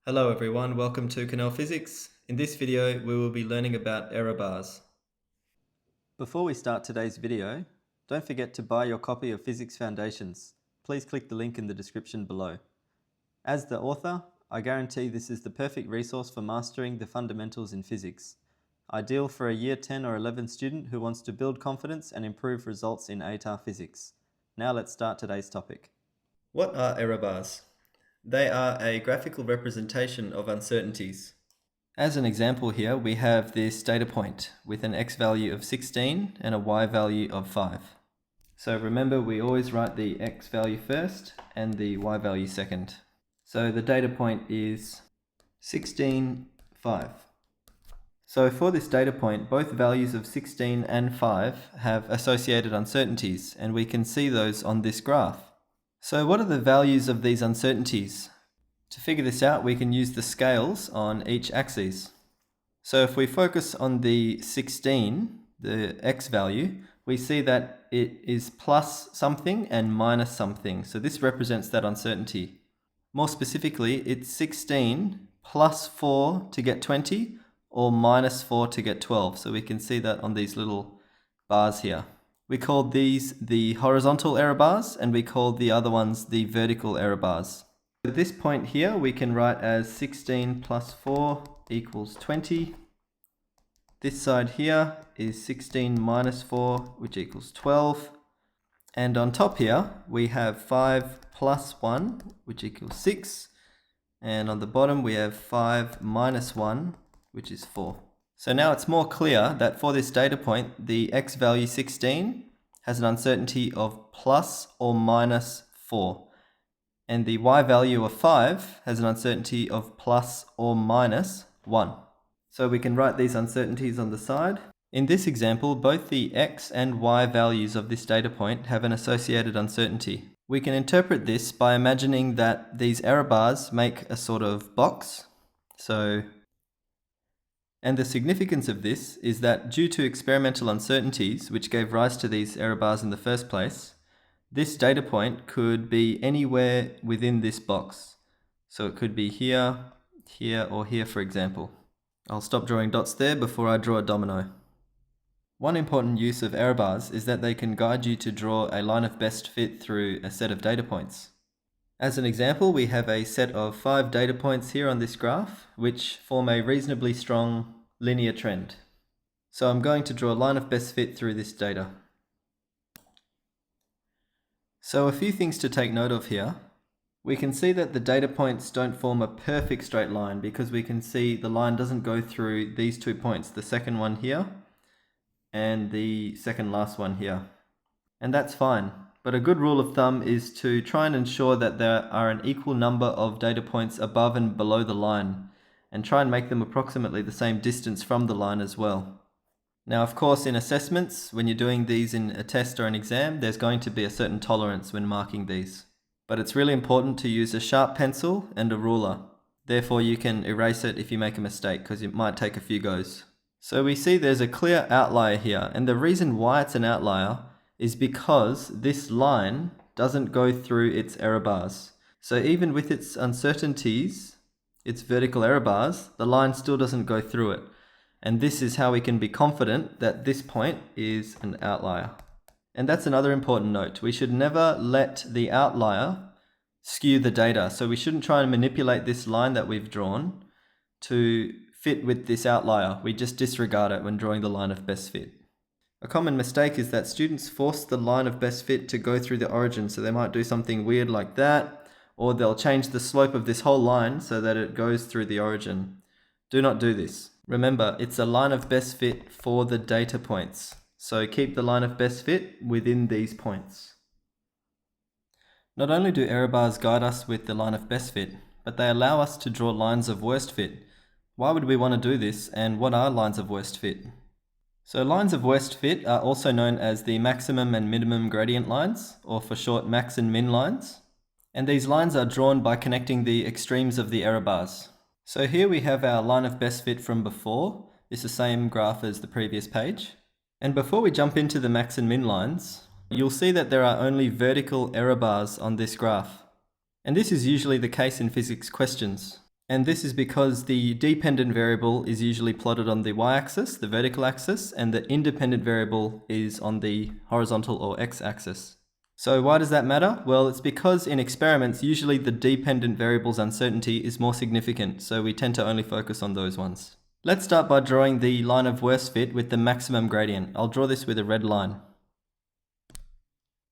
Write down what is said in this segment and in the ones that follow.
Hello everyone, welcome to Canal Physics. In this video, we will be learning about error bars. Before we start today's video, don't forget to buy your copy of Physics Foundations. Please click the link in the description below. As the author, I guarantee this is the perfect resource for mastering the fundamentals in physics. Ideal for a Year 10 or 11 student who wants to build confidence and improve results in ATAR physics. Now let's start today's topic. What are error bars? They are a graphical representation of uncertainties. As an example here, we have this data point with an x value of 16 and a y value of 5. So remember, we always write the x value first and the y value second. So the data point is 16, 5. So for this data point, both values of 16 and 5 have associated uncertainties, and we can see those on this graph. So what are the values of these uncertainties? To figure this out, we can use the scales on each axis. So if we focus on the 16, the x value, we see that it is plus something and minus something. So this represents that uncertainty. More specifically, it's 16 plus 4 to get 20 or minus 4 to get 12. So we can see that on these little bars here. We called these the horizontal error bars, and we called the other ones the vertical error bars. At this point here, we can write as 16 plus 4 equals 20. This side here is 16 minus 4, which equals 12. And on top here, we have 5 plus 1, which equals 6. And on the bottom, we have 5 minus 1, which is 4. So now it's more clear that for this data point, the x value 16 has an uncertainty of plus or minus 4. And the y value of 5 has an uncertainty of plus or minus 1. So we can write these uncertainties on the side. In this example, both the x and y values of this data point have an associated uncertainty. We can interpret this by imagining that these error bars make a sort of box. And the significance of this is that due to experimental uncertainties, which gave rise to these error bars in the first place, this data point could be anywhere within this box. So it could be here, here, or here, for example. I'll stop drawing dots there before I draw a domino. One important use of error bars is that they can guide you to draw a line of best fit through a set of data points. As an example, we have a set of 5 data points here on this graph, which form a reasonably strong linear trend. So I'm going to draw a line of best fit through this data. So a few things to take note of here. We can see that the data points don't form a perfect straight line because we can see the line doesn't go through these 2 points, the second one here and the second last one here. And that's fine. But a good rule of thumb is to try and ensure that there are an equal number of data points above and below the line, and try and make them approximately the same distance from the line as well. Now, of course, in assessments, when you're doing these in a test or an exam, there's going to be a certain tolerance when marking these. But it's really important to use a sharp pencil and a ruler. Therefore, you can erase it if you make a mistake, because it might take a few goes. So we see there's a clear outlier here, and the reason why it's an outlier is because this line doesn't go through its error bars. So even with its uncertainties, its vertical error bars, the line still doesn't go through it. And this is how we can be confident that this point is an outlier. And that's another important note. We should never let the outlier skew the data. So we shouldn't try and manipulate this line that we've drawn to fit with this outlier. We just disregard it when drawing the line of best fit. A common mistake is that students force the line of best fit to go through the origin, so they might do something weird like that, or they'll change the slope of this whole line so that it goes through the origin. Do not do this. Remember, it's a line of best fit for the data points, so keep the line of best fit within these points. Not only do error bars guide us with the line of best fit, but they allow us to draw lines of worst fit. Why would we want to do this, and what are lines of worst fit? So lines of worst fit are also known as the maximum and minimum gradient lines, or for short, max and min lines. And these lines are drawn by connecting the extremes of the error bars. So here we have our line of best fit from before. It's the same graph as the previous page. And before we jump into the max and min lines, you'll see that there are only vertical error bars on this graph. And this is usually the case in physics questions. And this is because the dependent variable is usually plotted on the y-axis, the vertical axis, and the independent variable is on the horizontal or x-axis. So why does that matter? Well, it's because in experiments, usually the dependent variable's uncertainty is more significant, so we tend to only focus on those ones. Let's start by drawing the line of worst fit with the maximum gradient. I'll draw this with a red line.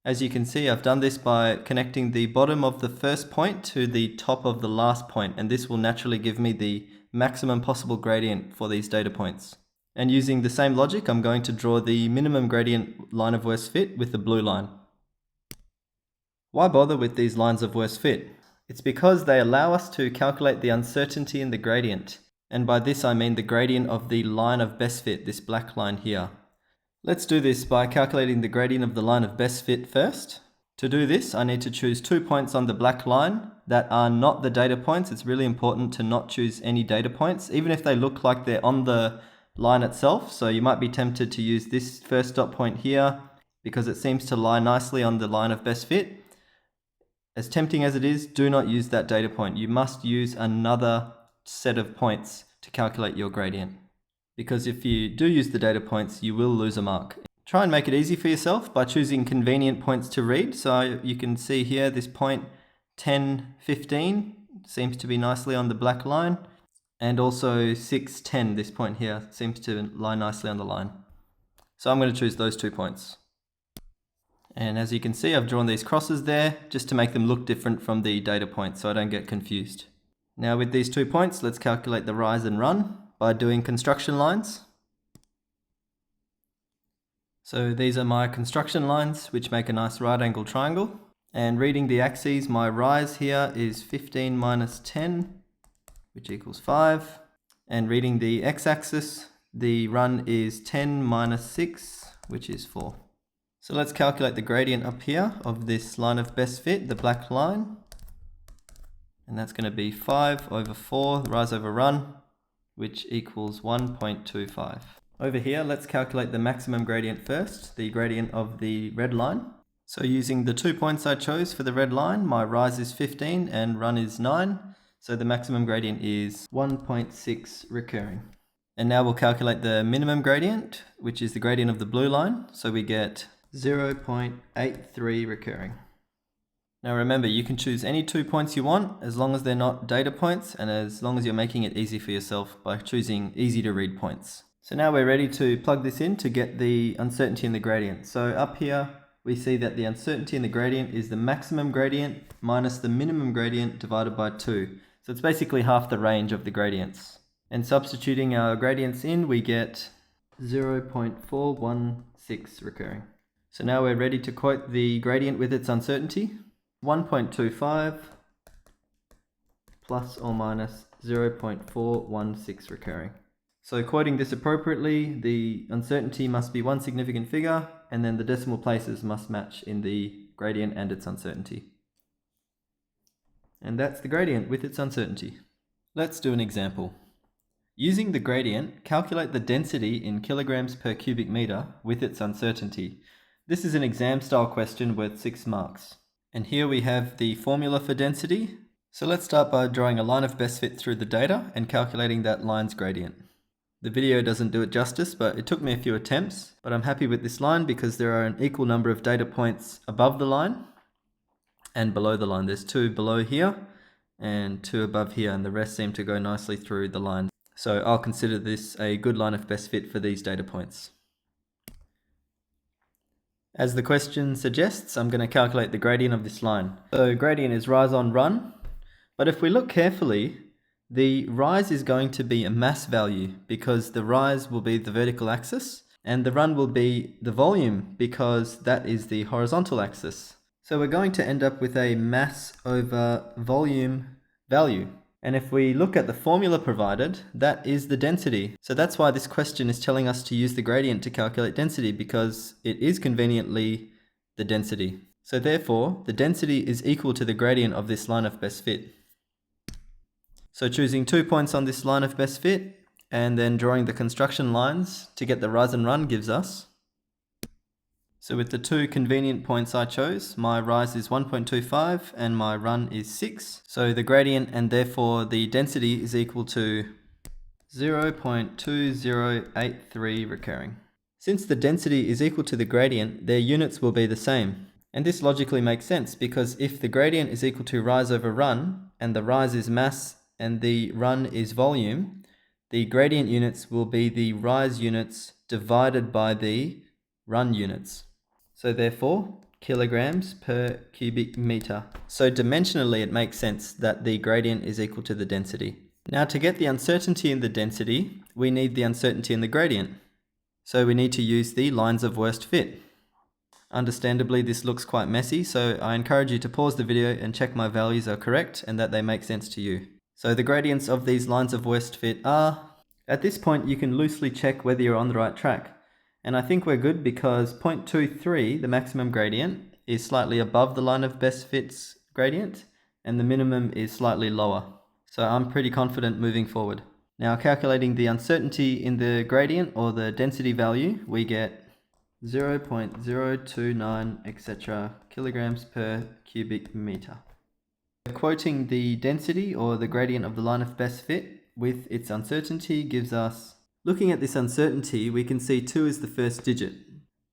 As you can see, I've done this by connecting the bottom of the first point to the top of the last point, and this will naturally give me the maximum possible gradient for these data points. And using the same logic, I'm going to draw the minimum gradient line of worst fit with the blue line. Why bother with these lines of worst fit? It's because they allow us to calculate the uncertainty in the gradient. And by this I mean the gradient of the line of best fit, this black line here. Let's do this by calculating the gradient of the line of best fit first. To do this, I need to choose 2 points on the black line that are not the data points. It's really important to not choose any data points, even if they look like they're on the line itself. So you might be tempted to use this first dot point here because it seems to lie nicely on the line of best fit. As tempting as it is, do not use that data point. You must use another set of points to calculate your gradient. Because if you do use the data points, you will lose a mark. Try and make it easy for yourself by choosing convenient points to read. So you can see here this point 10, 15 seems to be nicely on the black line. And also 6, 10, this point here seems to lie nicely on the line. So I'm going to choose those 2 points. And as you can see, I've drawn these crosses there just to make them look different from the data points so I don't get confused. Now with these 2 points, let's calculate the rise and run by doing construction lines. So these are my construction lines, which make a nice right angle triangle. And reading the axes, my rise here is 15 minus 10, which equals 5. And reading the x-axis, the run is 10 minus 6, which is 4. So let's calculate the gradient up here of this line of best fit, the black line. And that's going to be 5 over 4, rise over run, which equals 1.25. Over here, let's calculate the maximum gradient first, the gradient of the red line. So using the 2 points I chose for the red line, my rise is 15 and run is 9. So the maximum gradient is 1.6 recurring. And now we'll calculate the minimum gradient, which is the gradient of the blue line. So we get 0.83 recurring. Now remember, you can choose any 2 points you want as long as they're not data points and as long as you're making it easy for yourself by choosing easy to read points. So now we're ready to plug this in to get the uncertainty in the gradient. So up here we see that the uncertainty in the gradient is the maximum gradient minus the minimum gradient divided by 2. So it's basically half the range of the gradients. And substituting our gradients in, we get 0.416 recurring. So now we're ready to quote the gradient with its uncertainty. 1.25 plus or minus 0.416 recurring. So quoting this appropriately, the uncertainty must be one significant figure, and then the decimal places must match in the gradient and its uncertainty. And that's the gradient with its uncertainty. Let's do an example. Using the gradient, calculate the density in kilograms per cubic meter with its uncertainty. This is an exam style question worth 6 marks. And here we have the formula for density. So let's start by drawing a line of best fit through the data and calculating that line's gradient. The video doesn't do it justice, but it took me a few attempts. But I'm happy with this line because there are an equal number of data points above the line and below the line. There's 2 below here and 2 above here, and the rest seem to go nicely through the line. So I'll consider this a good line of best fit for these data points. As the question suggests, I'm going to calculate the gradient of this line. So gradient is rise on run, but if we look carefully, the rise is going to be a mass value because the rise will be the vertical axis and the run will be the volume because that is the horizontal axis. So we're going to end up with a mass over volume value. And if we look at the formula provided, that is the density. So that's why this question is telling us to use the gradient to calculate density, because it is conveniently the density. So therefore, the density is equal to the gradient of this line of best fit. So choosing 2 points on this line of best fit and then drawing the construction lines to get the rise and run gives us So with the two convenient points I chose, my rise is 1.25 and my run is 6. So the gradient and therefore the density is equal to 0.2083 recurring. Since the density is equal to the gradient, their units will be the same. And this logically makes sense because if the gradient is equal to rise over run, and the rise is mass and the run is volume, the gradient units will be the rise units divided by the run units. So therefore, kilograms per cubic meter. So dimensionally it makes sense that the gradient is equal to the density. Now to get the uncertainty in the density, we need the uncertainty in the gradient. So we need to use the lines of worst fit. Understandably, this looks quite messy, so I encourage you to pause the video and check my values are correct and that they make sense to you. So the gradients of these lines of worst fit are... At this point, you can loosely check whether you're on the right track. And I think we're good because 0.23, the maximum gradient, is slightly above the line of best fit's gradient, and the minimum is slightly lower. So I'm pretty confident moving forward. Now calculating the uncertainty in the gradient or the density value, we get 0.029 etc. kilograms per cubic meter. Quoting the density or the gradient of the line of best fit with its uncertainty gives us... Looking at this uncertainty, we can see 2 is the first digit.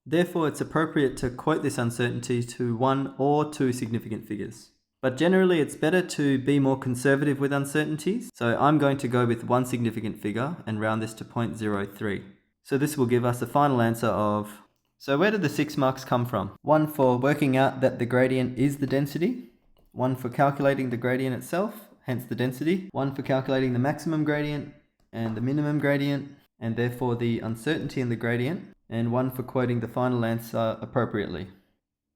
Therefore, it's appropriate to quote this uncertainty to 1 or 2 significant figures. But generally, it's better to be more conservative with uncertainties. So I'm going to go with 1 significant figure and round this to 0.03. So this will give us a final answer of... So where did the 6 marks come from? 1 for working out that the gradient is the density. 1 for calculating the gradient itself, hence the density. 1 for calculating the maximum gradient and the minimum gradient, and therefore the uncertainty in the gradient. And 1 for quoting the final answer appropriately.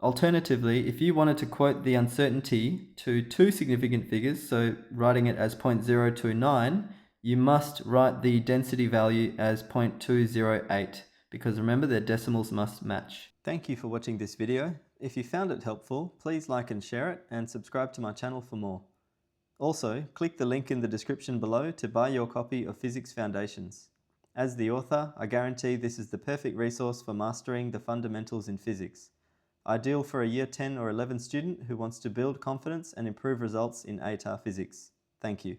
Alternatively, if you wanted to quote the uncertainty to 2 significant figures, so writing it as 0.029, you must write the density value as 0.208, because remember their decimals must match. Thank you for watching this video. If you found it helpful, please like and share it, and subscribe to my channel for more. Also, click the link in the description below to buy your copy of Physics Foundations. As the author, I guarantee this is the perfect resource for mastering the fundamentals in physics. Ideal for a Year 10 or 11 student who wants to build confidence and improve results in ATAR physics. Thank you.